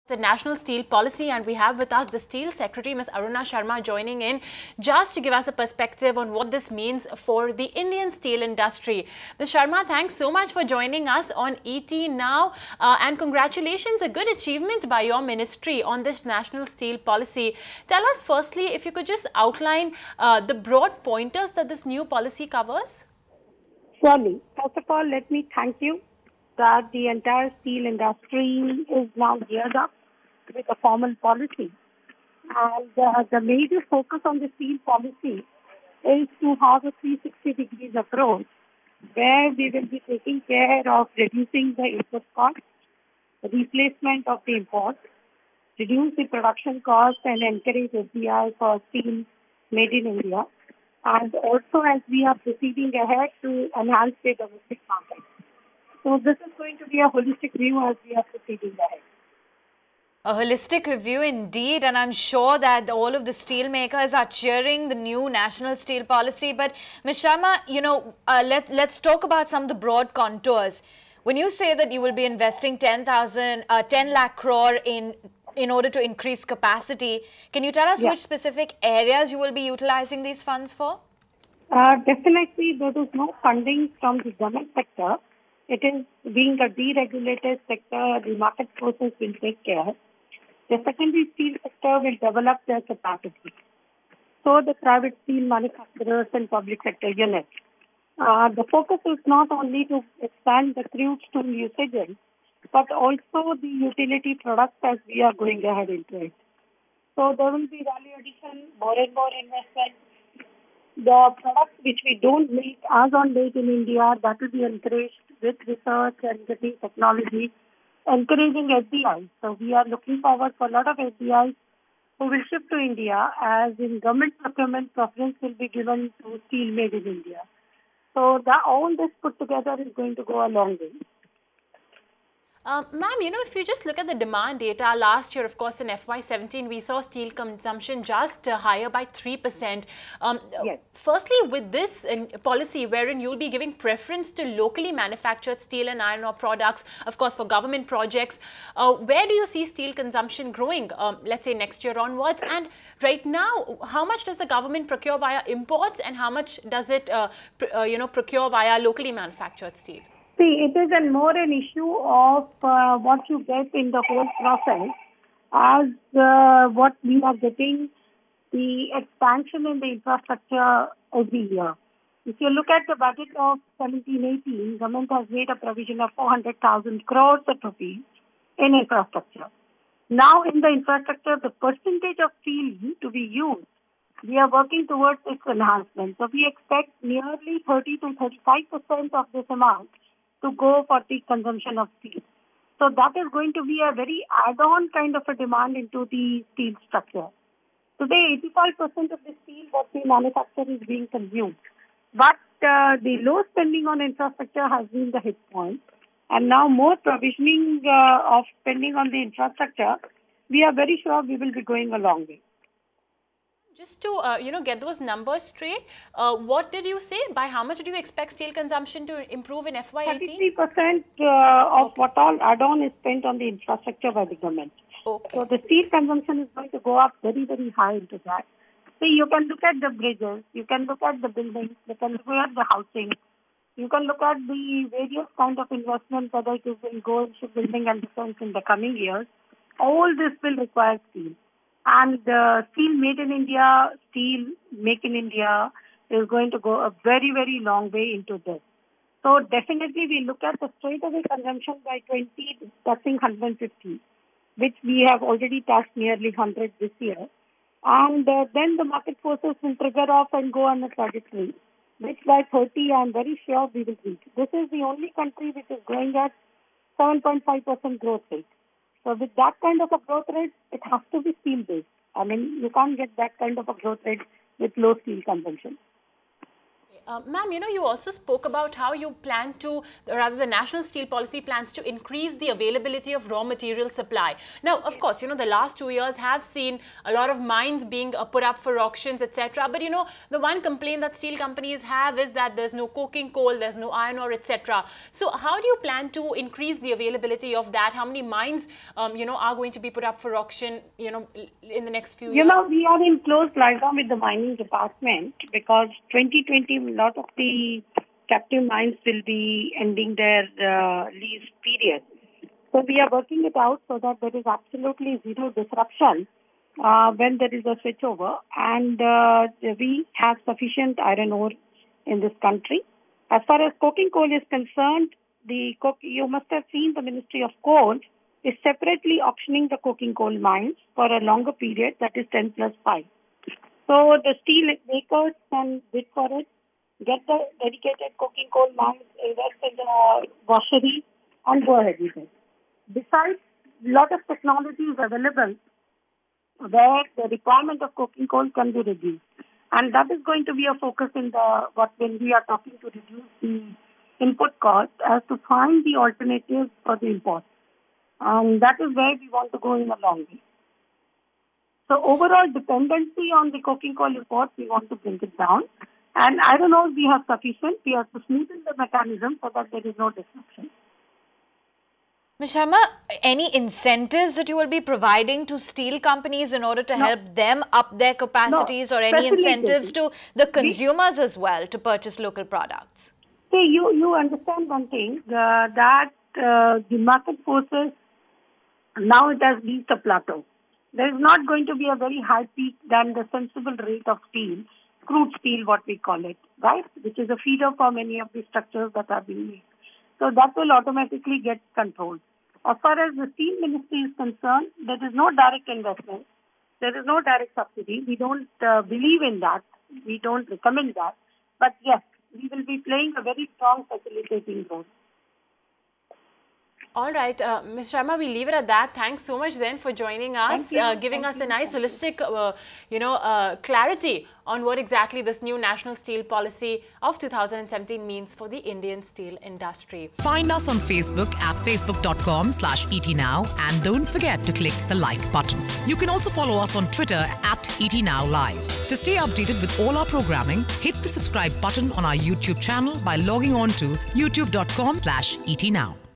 The National Steel Policy, and we have with us the Steel Secretary, Ms. Aruna Sharma, joining in just to give us a perspective on what this means for the Indian steel industry. Ms. Sharma, thanks so much for joining us on ET Now, and congratulations, a good achievement by your ministry on this National Steel Policy. Tell us firstly, if you could just outline the broad pointers that this new policy covers. Surely. First of all, let me thank you that the entire steel industry is now geared up with a formal policy. And the major focus on the steel policy is to have a 360 degrees approach where we will be taking care of reducing the input cost, replacement of the import, reduce the production cost and encourage FDI for steel made in India. And also as we are proceeding ahead to enhance the domestic market. So this is going to be a holistic view as we are proceeding ahead. A holistic review indeed, and I'm sure that all of the steel makers are cheering the new national steel policy. But Ms. Sharma, let's talk about some of the broad contours. When you say that you will be investing 10 lakh crore in order to increase capacity, can you tell us which specific areas you will be utilizing these funds for? Definitely, there is no funding from the government sector. It is being a deregulated sector, the market forces will take care. The secondary steel sector will develop their capacity. So the private steel manufacturers and public sector units. The focus is not only to expand the crude steel usages, but also the utility products as we are going ahead into it. So there will be value addition, more and more investment. The products which we don't make as on date in India, that will be encouraged with research and getting technology, encouraging FDI. So we are looking forward for a lot of FDIs who will ship to India, as in government procurement preference will be given to steel made in India. So all this put together is going to go a long way. Ma'am, if you just look at the demand data, last year, of course, in FY17, we saw steel consumption just higher by 3%. Yes. Firstly, with this policy wherein you'll be giving preference to locally manufactured steel and iron ore products, of course, for government projects, where do you see steel consumption growing, let's say next year onwards? And right now, how much does the government procure via imports and how much does it, procure via locally manufactured steel? See, it is more an issue of what you get in the whole process as what we are getting the expansion in the infrastructure every year. If you look at the budget of 17-18, government has made a provision of 400,000 crores of rupees in infrastructure. Now in the infrastructure, the percentage of steel to be used, we are working towards its enhancement. So we expect nearly 30 to 35% of this amount to go for the consumption of steel. So that is going to be a very add-on kind of a demand into the steel structure. Today, 85% of the steel what we manufacture is being consumed. But the low spending on infrastructure has been the hit point. And now more provisioning of spending on the infrastructure, we are very sure we will be going a long way. Just to, get those numbers straight, what did you say? By how much do you expect steel consumption to improve in FY18? 33% of what all add-on is spent on the infrastructure by the government. Okay. So the steel consumption is going to go up very, very high into that. See, you can look at the bridges, you can look at the buildings, you can look at the housing, you can look at the various kind of investments whether it will go into building and defense in the coming years. All this will require steel. And steel made in India, steel make in India is going to go a very, very long way into this. So definitely we look at the straightaway consumption by 20 touching 150, which we have already touched nearly 100 this year. And then the market forces will trigger off and go on a trajectory, which by 30 I am very sure we will reach. This is the only country which is growing at 7.5% growth rate. So with that kind of a growth rate, it has to be steel-based. I mean, you can't get that kind of a growth rate with low steel consumption. Ma'am, you also spoke about how you plan to, rather the National Steel Policy plans to increase the availability of raw material supply. Now, of course, the last 2 years have seen a lot of mines being put up for auctions, etc. But, the one complaint that steel companies have is that there's no coking coal, there's no iron ore, etc. So, how do you plan to increase the availability of that? How many mines, are going to be put up for auction, in the next few years? We are in close liaison with the mining department because 2020, a lot of the captive mines will be ending their lease period. So we are working it out so that there is absolutely zero disruption when there is a switchover, and we have sufficient iron ore in this country. As far as coking coal is concerned, you must have seen the Ministry of Coal is separately auctioning the coking coal mines for a longer period, that is 10+5. So the steel makers can bid for it, get the dedicated coking coal mines, invest in the washery, and go ahead with it. Besides, a lot of technology is available where the requirement of coking coal can be reduced. And that is going to be a focus in when we are talking to reduce the input cost, as to find the alternatives for the import. And that is where we want to go in a long way. So overall dependency on the coking coal import, we want to bring it down. And iron ore we have sufficient. We have to smoothen the mechanism so that there is no disruption. Ms. Sharma, any incentives that you will be providing to steel companies in order to help them up their capacities, or any incentives to the consumers as well to purchase local products? See, you understand one thing, that the market forces, now it has reached a plateau. There is not going to be a very high peak than the sensible rate of steel, crude steel, what we call it, right? Which is a feeder for many of the structures that are being made. So that will automatically get controlled. As far as the steel ministry is concerned, there is no direct investment. There is no direct subsidy. We don't believe in that. We don't recommend that. But yes, we will be playing a very strong facilitating role. All right, Ms. Sharma, we'll leave it at that. Thanks so much then for joining us, giving us a nice holistic, clarity on what exactly this new National Steel Policy of 2017 means for the Indian steel industry. Find us on Facebook at facebook.com/ETNow, and don't forget to click the like button. You can also follow us on Twitter at ETNowLive. To stay updated with all our programming, hit the subscribe button on our YouTube channel by logging on to youtube.com/ETNow.